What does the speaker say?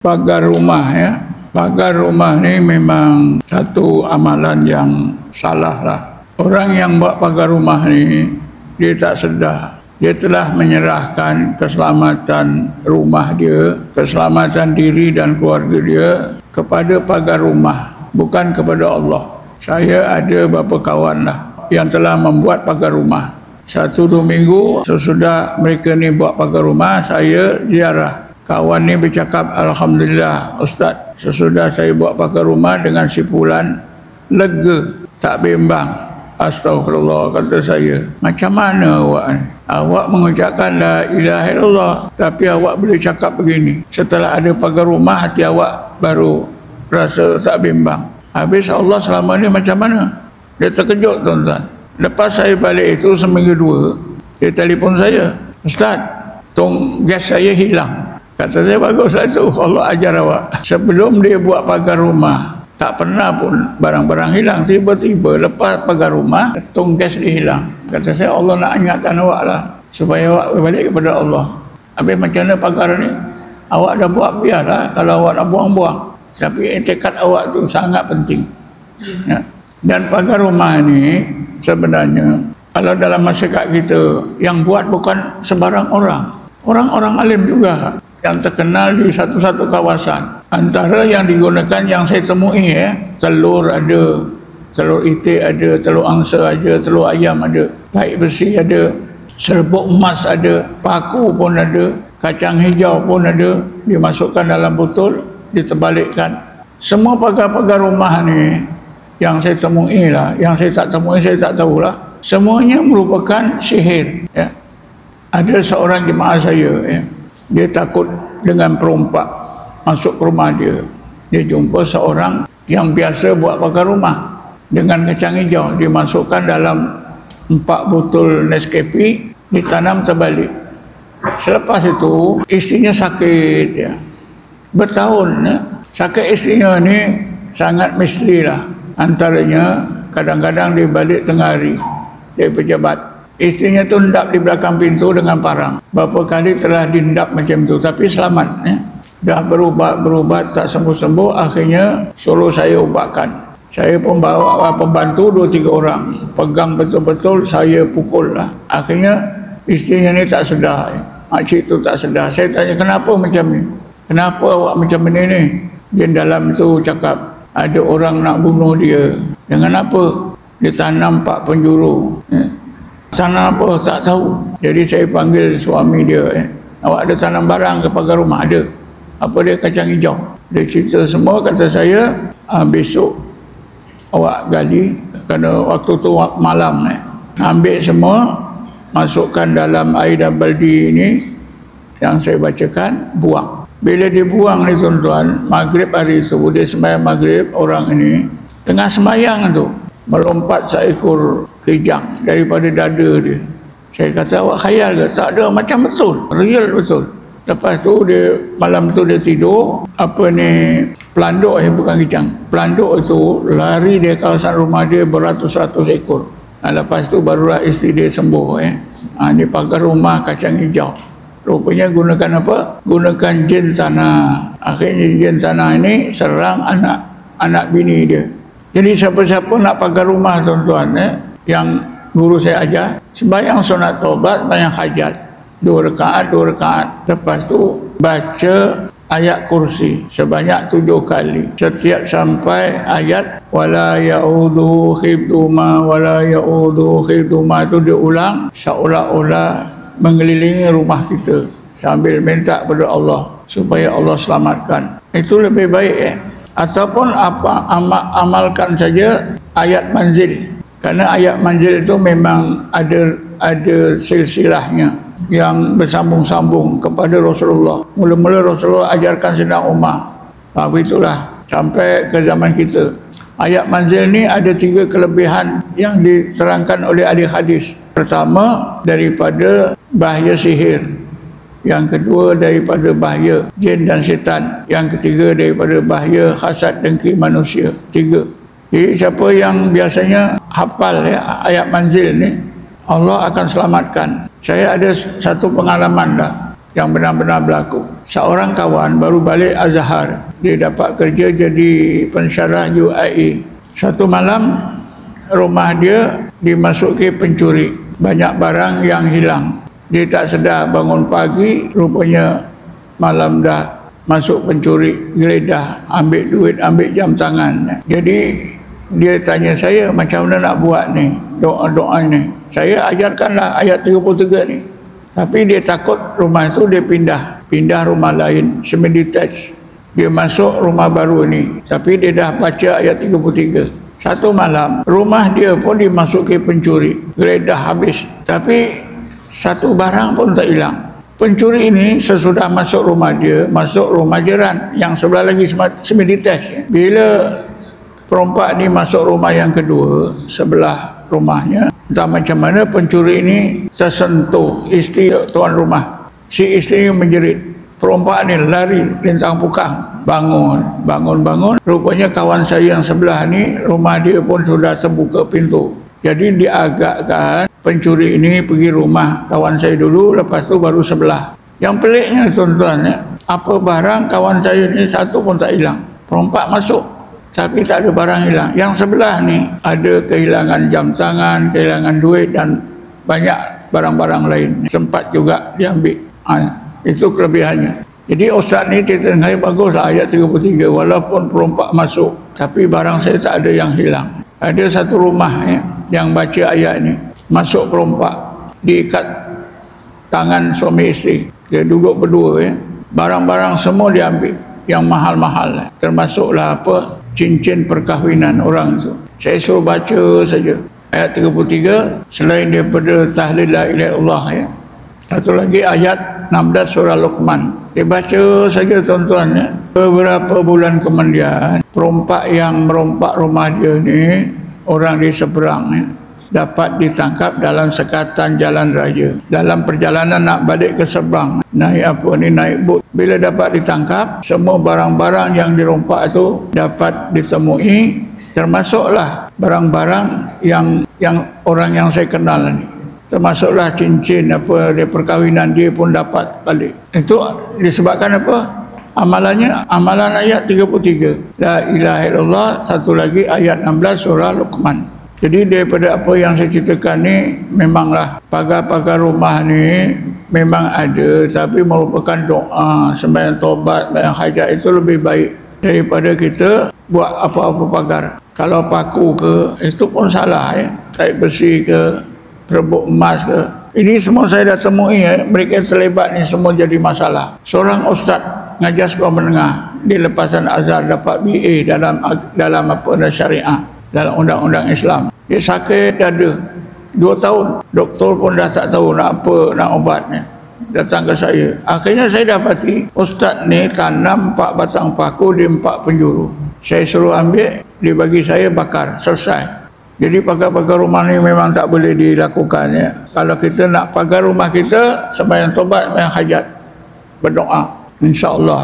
pagar rumah ya. Pagar rumah ni memang satu amalan yang salah lah. Orang yang buat pagar rumah ni, dia tak sedar. Dia telah menyerahkan keselamatan rumah dia, keselamatan diri dan keluarga dia kepada pagar rumah, bukan kepada Allah. Saya ada beberapa kawan lah yang telah membuat pagar rumah. 1-2 minggu sesudah mereka ni buat pagar rumah, saya ziarah. Kawan ni bercakap, Alhamdulillah Ustaz, sesudah saya buat pagar rumah dengan si Fulan, lega, tak bimbang. Astagfirullah, kata saya. Macam mana awak ni? Awak mengucapkan la ilaha illallah, tapi awak boleh cakap begini. Setelah ada pagar rumah, hati awak baru rasa tak bimbang. Habis Allah selama ni macam mana? Dia terkejut, tuan-tuan. Lepas saya balik itu seminggu 2, dia telefon saya, Ustaz, tong gas saya hilang. Kata saya, baguslah tu, Allah ajar awak. Sebelum dia buat pagar rumah, tak pernah pun barang-barang hilang. Tiba-tiba lepas pagar rumah, tong gas dia hilang. Kata saya, Allah nak ingatkan awak lah, supaya awak balik kepada Allah. Habis macam mana pagar ni? Awak dah buat, biarlah. Kalau awak nak buang-buang, tapi tekad awak tu sangat penting ya. Dan pagar rumah ni sebenarnya, kalau dalam masyarakat kita, yang buat bukan sebarang orang. Orang-orang alim juga yang terkenal di satu-satu kawasan. Antara yang digunakan yang saya temui telur ada, telur itik ada, telur angsa ada, telur ayam ada, tahi besi ada, serbuk emas ada, paku pun ada, kacang hijau pun ada, dimasukkan dalam botol, diterbalikkan. Semua pagar-pagar rumah ni yang saya temui lah, yang saya tak temui saya tak tahulah, semuanya merupakan sihir ya. Ada seorang jemaah saya dia takut dengan perompak masuk ke rumah dia. Dia jumpa seorang yang biasa buat pagar rumah dengan kacang hijau, dimasukkan dalam 4 botol Nescafe, ditanam terbalik. Selepas itu isterinya sakit ya. Bertahun ya. Sakit isterinya ni sangat misteri lah. Antaranya kadang-kadang dia balik tengah hari, dia pejabat. Isterinya tu hendap di belakang pintu dengan parang. Berapa kali telah dindap macam tu, tapi selamat ya. Dah berubat tak sembuh-sembuh, akhirnya suruh saya ubatkan. Saya pun bawa pembantu 2-3 orang, pegang betul-betul, saya pukul lah. Akhirnya isterinya ni tak sedar ya. Makcik tu tak sedar. Saya tanya, kenapa macam ni? Kenapa awak macam ni ni? Dia dalam tu cakap, ada orang nak bunuh dia. Dengan apa? Dia tanam 4 penjuru ya. Tanam apa tak tahu. Jadi saya panggil suami dia, awak ada tanam barang ke pagar rumah? Ada. Apa dia? Kacang hijau. Dia cerita semua. Kata saya, besok awak gali, kerana waktu tu malam ambil semua, masukkan dalam air dan baldi ini yang saya bacakan, buang. Bila dia buang ni tuan-tuan, maghrib hari itu, dia sembahyang maghrib, orang ini tengah sembahyang tu melompat seekor kijang daripada dada dia. Saya kata, awak khayal ke? Tak ada, macam betul, real betul. Lepas tu dia malam tu dia tidur, apa ni, pelanduk bukan kijang, pelanduk itu lari dari kawasan rumah dia beratus-ratus ekor. Lepas tu barulah isteri dia sembuh Ini pagar rumah kacang hijau. Rupanya gunakan apa? Gunakan jin tanah. Akhirnya jin tanah ini serang anak bini dia. Jadi siapa-siapa nak pagar rumah tuan-tuan yang guru saya ajar, sembahyang sunat taubat, sembahyang hajat 2 rakaat. Lepas tu baca ayat kursi sebanyak 7 kali. Setiap sampai ayat wala ya'udu khibduma wala ya'udu khibduma itu diulang seolah-olah mengelilingi rumah kita sambil minta kepada Allah supaya Allah selamatkan. Itu lebih baik Ataupun amalkan saja ayat manzil. Karena ayat manzil itu memang ada silsilahnya yang bersambung-sambung kepada Rasulullah. Mula-mula Rasulullah ajarkan Sayyidina Umar. Begitulah sampai ke zaman kita. Ayat manzil ni ada 3 kelebihan yang diterangkan oleh ahli hadis. Pertama, daripada bahaya sihir. Yang kedua, daripada bahaya jin dan syaitan. Yang ketiga, daripada bahaya hasad dengki manusia. 3. Jadi siapa yang biasanya hafal ayat manzil ni, Allah akan selamatkan. Saya ada satu pengalaman dah. yang benar-benar berlaku. Seorang kawan baru balik Azhar, dia dapat kerja jadi pensyarah UIA. Satu malam rumah dia dimasuki pencuri, banyak barang yang hilang. Dia tak sedar, bangun pagi rupanya malam dah masuk pencuri, geledah, ambil duit, ambil jam tangan. Jadi dia tanya saya, macam mana nak buat ni, doa-doa ni. Saya ajarkanlah ayat 33 ni. Tapi dia takut rumah itu dia pindah rumah lain, semi-detached. Dia masuk rumah baru ni, tapi dia dah baca ayat 33. Satu malam, rumah dia pun dimasuki pencuri, geledah habis. Tapi satu barang pun tak hilang. Pencuri ini sesudah masuk rumah dia, masuk rumah jiran yang sebelah lagi semi-detached. Bila perompak ni masuk rumah yang kedua sebelah rumahnya, entah macam mana pencuri ini tersentuh isteri tuan rumah. Si isteri menjerit, perompak ni lari lintang pukang, bangun. Rupanya kawan saya yang sebelah ni rumah dia pun sudah terbuka pintu. Jadi diagakkan pencuri ini pergi rumah kawan saya dulu, lepas tu baru sebelah. Yang peliknya tuan-tuan, apa barang kawan saya ni satu pun tak hilang. Perompak masuk tapi tak ada barang hilang. Yang sebelah ni ada kehilangan jam tangan, kehilangan duit dan banyak barang-barang lain. Sempat juga diambil. Itu kelebihannya. Jadi ustaz ni cerita dengan saya, baguslah ayat 33. Walaupun perompak masuk, tapi barang saya tak ada yang hilang. Ada satu rumah yang baca ayat ni. Masuk perompak, diikat tangan suami isteri. Dia duduk berdua. Barang-barang semua diambil. Yang mahal-mahal. Termasuklah apa? Cincin perkahwinan orang itu. Saya suruh baca saja ayat 33 selain daripada tahlil la ilaha illallah Satu lagi ayat 16 surah Luqman. Dia baca saja tuan-tuan Beberapa bulan kemudian perompak yang merompak rumah dia ni, orang di seberang dapat ditangkap dalam sekatan jalan raya. Dalam perjalanan nak balik ke seberang, naik bot. Bila dapat ditangkap, semua barang-barang yang dirompak itu dapat ditemui, termasuklah barang-barang yang orang yang saya kenal ni. Termasuklah cincin di perkahwinan dia pun dapat balik. Itu disebabkan apa? Amalan ayat 33. La ilaha illallah. Satu lagi ayat 16 surah Luqman. Jadi daripada apa yang saya ceritakan ni, memanglah pagar-pagar rumah ni memang ada, tapi merupakan doa, sembahyang taubat, sembahyang hajat itu lebih baik daripada kita buat apa-apa pagar. Kalau paku ke, itu pun salah Kain besi ke, perebuk emas ke. Ini semua saya dah temui mereka terlibat ni semua jadi masalah. Seorang ustaz ngajar sekolah menengah di lepasan Azhar dapat BA dalam syariah, dalam undang-undang Islam. Dia sakit dada 2 tahun. Doktor pun dah tak tahu nak ubatnya. Datang ke saya. Akhirnya saya dapati ustaz ni tanam 4 batang paku di 4 penjuru. Saya suruh ambil, dia bagi saya bakar, selesai. Jadi pagar-pagar rumah ni memang tak boleh dilakukan Kalau kita nak pagar rumah kita, sembahyang taubat, sembahyang hajat, berdoa, insya-Allah